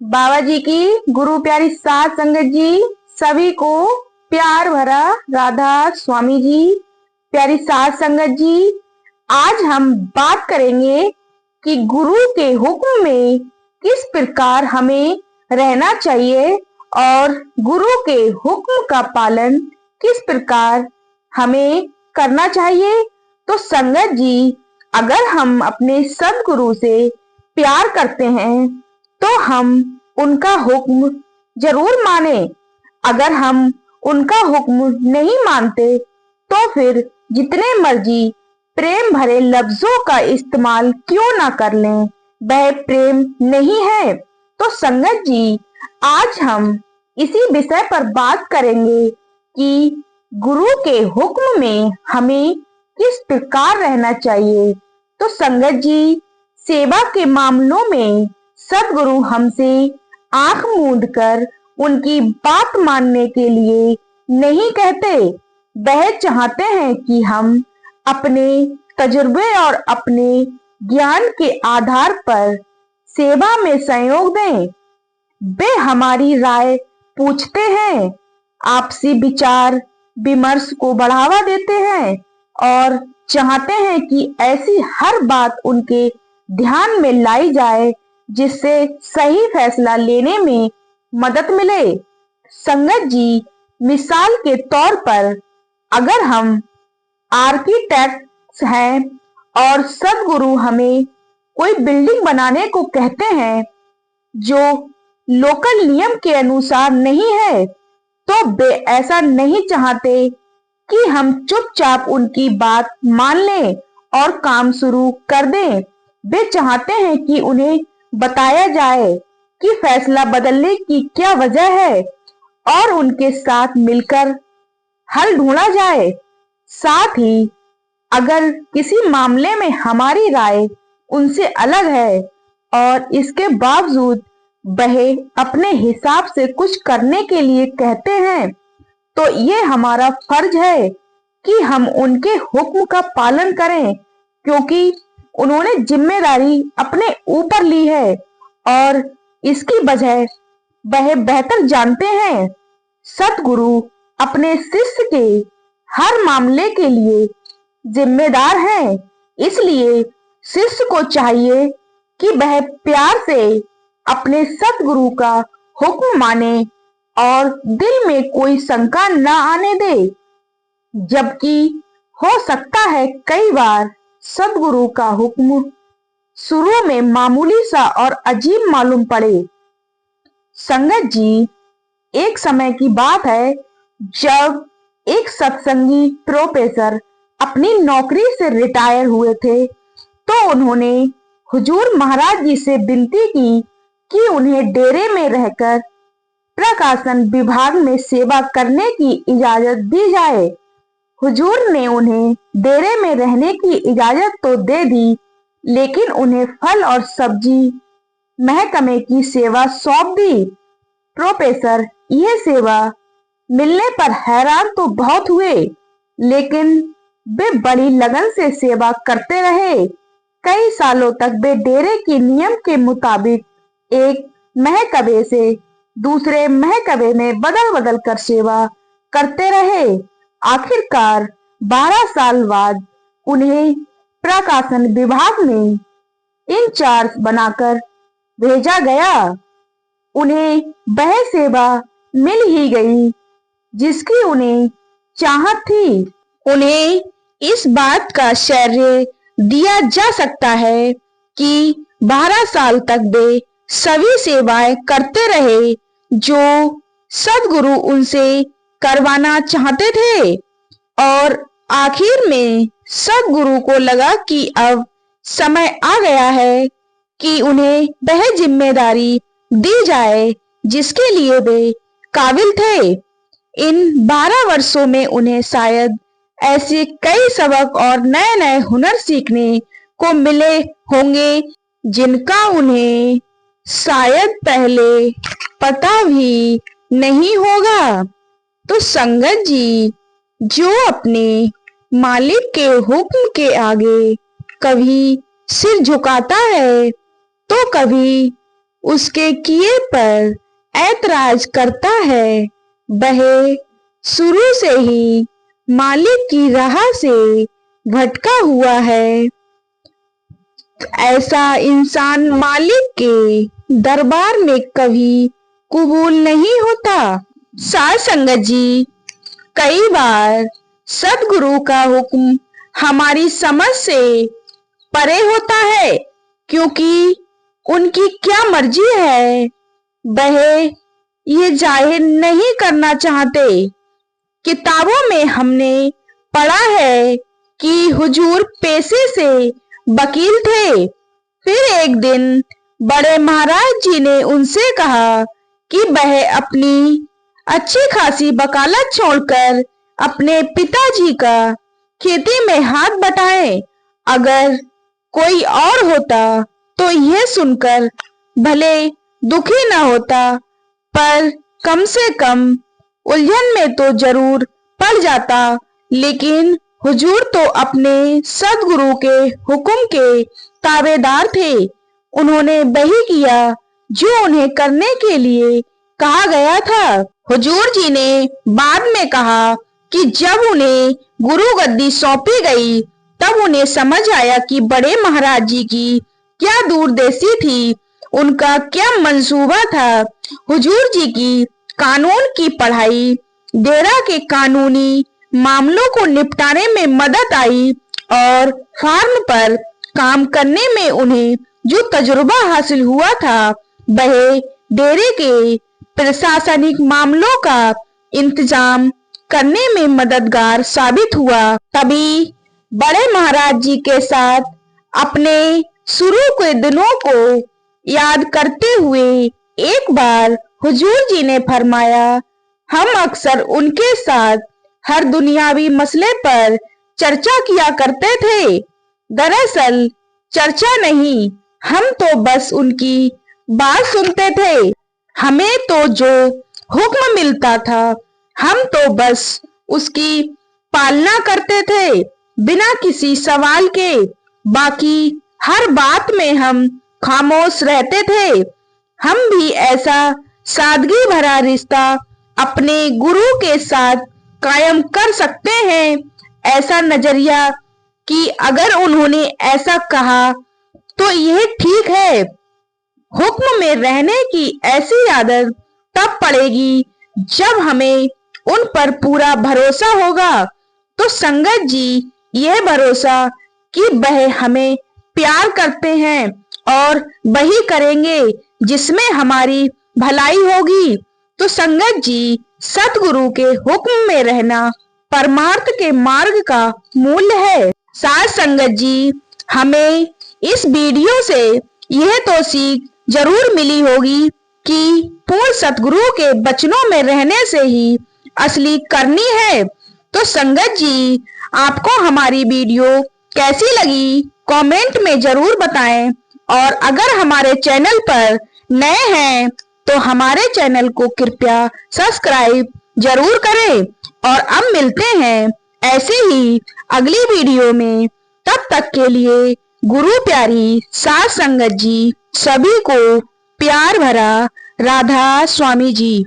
बाबा जी की गुरु प्यारी सात संगत जी, सभी को प्यार भरा राधा स्वामी जी। प्यारी सात संगत जी, आज हम बात करेंगे कि गुरु के हुक्म में किस प्रकार हमें रहना चाहिए और गुरु के हुक्म का पालन किस प्रकार हमें करना चाहिए। तो संगत जी, अगर हम अपने सदगुरु से प्यार करते हैं तो हम उनका हुक्म जरूर माने। अगर हम उनका हुक्म नहीं मानते तो फिर जितने मर्जी प्रेम भरे लफ्जों का इस्तेमाल क्यों ना कर लें, वह प्रेम नहीं है। तो संगत जी, आज हम इसी विषय पर बात करेंगे कि गुरु के हुक्म में हमें किस प्रकार रहना चाहिए। तो संगत जी, सेवा के मामलों में सदगुरु हमसे आंख मूंद कर उनकी बात मानने के लिए नहीं कहते। वह चाहते हैं कि हम अपने तजुर्बे और अपने ज्ञान के आधार पर सेवा में सहयोग दें। वे हमारी राय पूछते हैं, आपसी विचार विमर्श को बढ़ावा देते हैं और चाहते हैं कि ऐसी हर बात उनके ध्यान में लाई जाए जिससे सही फैसला लेने में मदद मिले। संगत जी, मिसाल के तौर पर अगर हम आर्किटेक्ट्स हैं और सदगुरु हमें कोई बिल्डिंग बनाने को कहते हैं जो लोकल नियम के अनुसार नहीं है, तो वे ऐसा नहीं चाहते कि हम चुपचाप उनकी बात मान लें और काम शुरू कर दें। वे चाहते हैं कि उन्हें बताया जाए कि फैसला बदलने की क्या वजह है और उनके साथ मिलकर हल ढूंढा जाए। साथ ही अगर किसी मामले में हमारी राय उनसे अलग है और इसके बावजूद वह अपने हिसाब से कुछ करने के लिए कहते हैं, तो ये हमारा फर्ज है कि हम उनके हुक्म का पालन करें, क्योंकि उन्होंने जिम्मेदारी अपने ऊपर ली है और इसकी वजह वह बेहतर जानते हैं। सतगुरु अपने शिष्य के हर मामले के लिए जिम्मेदार हैं, इसलिए शिष्य को चाहिए कि वह प्यार से अपने सतगुरु का हुक्म माने और दिल में कोई शंका न आने दे। जबकि हो सकता है कई बार सतगुरु का हुक्म शुरू में मामूली सा और अजीब मालूम पड़े। संगत जी, एक समय की बात है जब एक सत्संगी प्रोफेसर अपनी नौकरी से रिटायर हुए थे, तो उन्होंने हुजूर महाराज जी से विनती की कि उन्हें डेरे में रहकर प्रकाशन विभाग में सेवा करने की इजाजत दी जाए। हुजूर ने उन्हें डेरे में रहने की इजाजत तो दे दी, लेकिन उन्हें फल और सब्जी महकमे की सेवा सौंप दी। प्रोफेसर यह सेवा मिलने पर हैरान तो बहुत हुए, लेकिन वे बड़ी लगन से सेवा करते रहे। कई सालों तक वे डेरे के नियम के मुताबिक एक महकमे से दूसरे महकमे में बदल बदल कर सेवा करते रहे। आखिरकार 12 साल बाद उन्हें प्रकाशन विभाग में इंचार्ज बनाकर भेजा गया। उन्हें वह सेवा मिल ही गई जिसकी उन्हें चाहत थी। उन्हें इस बात का श्रेय दिया जा सकता है कि 12 साल तक वे सभी सेवाएं करते रहे जो सदगुरु उनसे करवाना चाहते थे, और आखिर में सदगुरु को लगा कि अब समय आ गया है कि उन्हें वह जिम्मेदारी दी जाए जिसके लिए वे काबिल थे। इन 12 वर्षों में उन्हें शायद ऐसे कई सबक और नए नए हुनर सीखने को मिले होंगे जिनका उन्हें शायद पहले पता भी नहीं होगा। तो संगत जी, जो अपने मालिक के हुक्म के आगे कभी सिर झुकाता है तो कभी उसके किए पर ऐतराज करता है, वह शुरू से ही मालिक की राह से भटका हुआ है। ऐसा इंसान मालिक के दरबार में कभी कबूल नहीं होता। साध संगत जी, कई बार सद्गुरु का हुक्म हमारी समझ से परे होता है, क्योंकि उनकी क्या मर्जी है वह ये जाहिर नहीं करना चाहते। किताबों में हमने पढ़ा है कि हुजूर पेशे से वकील थे। फिर एक दिन बड़े महाराज जी ने उनसे कहा कि वह अपनी अच्छी खासी वकालत छोड़कर अपने पिताजी का खेती में हाथ बटाएं। अगर कोई और होता तो यह सुनकर भले दुखी न होता, पर कम से कम उलझन में तो जरूर पड़ जाता। लेकिन हुजूर तो अपने सद्गुरु के हुक्म के ताबेदार थे। उन्होंने वही किया जो उन्हें करने के लिए कहा गया था। हुजूर जी ने बाद में कहा कि जब उन्हें गुरु गद्दी सौंपी गई, तब उन्हें समझ आया कि बड़े महाराज जी की क्या दूरंदेशी थी, उनका क्या मंसूबा था। हुजूर जी की कानून की पढ़ाई डेरा के कानूनी मामलों को निपटाने में मदद आई और फार्म पर काम करने में उन्हें जो तजुर्बा हासिल हुआ था, वह डेरे के प्रशासनिक मामलों का इंतजाम करने में मददगार साबित हुआ। तभी बड़े महाराज जी के साथ अपने शुरू के दिनों को याद करते हुए एक बार हुजूर जी ने फरमाया, हम अक्सर उनके साथ हर दुनियावी मसले पर चर्चा किया करते थे। दरअसल चर्चा नहीं, हम तो बस उनकी बात सुनते थे। हमें तो जो हुक्म मिलता था, हम तो बस उसकी पालना करते थे, बिना किसी सवाल के। बाकी हर बात में हम खामोश रहते थे। हम भी ऐसा सादगी भरा रिश्ता अपने गुरु के साथ कायम कर सकते हैं। ऐसा नजरिया कि अगर उन्होंने ऐसा कहा तो यह ठीक है। हुक्म में रहने की ऐसी आदत तब पड़ेगी जब हमें उन पर पूरा भरोसा होगा। तो संगत जी, यह भरोसा कि वह हमें प्यार करते हैं और वही करेंगे जिसमें हमारी भलाई होगी। तो संगत जी, सतगुरु के हुक्म में रहना परमार्थ के मार्ग का मूल्य है। साथ संगत जी, हमें इस वीडियो से यह तो सीख जरूर मिली होगी कि पूर्ण सतगुरु के वचनों में रहने से ही असली करनी है। तो संगत जी, आपको हमारी वीडियो कैसी लगी कमेंट में जरूर बताएं, और अगर हमारे चैनल पर नए हैं तो हमारे चैनल को कृपया सब्सक्राइब जरूर करें। और अब मिलते हैं ऐसे ही अगली वीडियो में। तब तक के लिए गुरु प्यारी साथ संगत जी सभी को प्यार भरा राधा स्वामी जी।